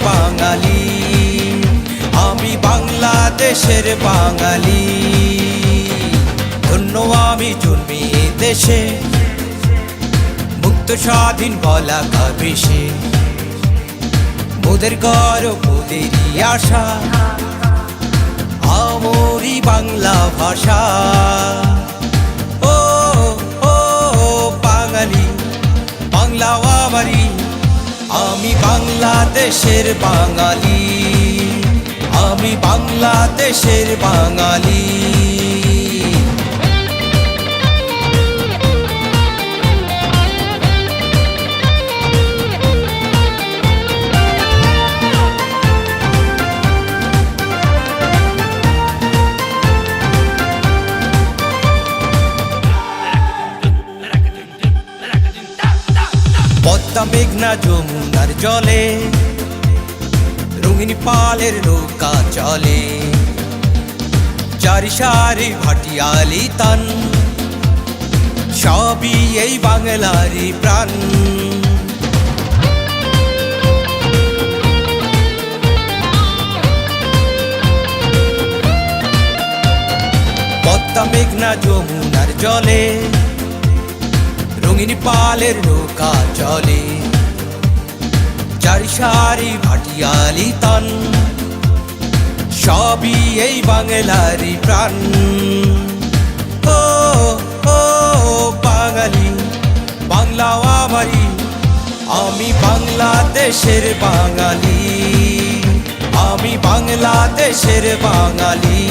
বাঙালি, আমি বাংলাদেশের বাঙালি। ধন্য আমি জন্মে এ দেশে, মুক্ত স্বাধীন পতাকা ভেসে। মোদের গর্ব মোদেরই আশা, আমরি বাংলা ভাষা। ও ও বাঙালি, বাংলা আমারি, আমি বাংলাদেশের বাঙালি, আমি বাংলাদেশের বাঙালি। পদ্মা মেঘনা যমুনার জলে, রঙিন পালের নৌকা চলে। চারি সারি ভাটিয়ালি তান, সবই এই বাংলারই প্রাণ। পদ্মা মেঘনা যমুনার জলে, রঙিন পালের নৌকা চলে। চারি সারি ভাটিয়ালি তান, সবই এই বাংলারই প্রাণ। ও ও বাঙালি, বাংলা আমারি, আমি বাংলাদেশের বাঙালি, আমি বাংলাদেশের বাঙালি।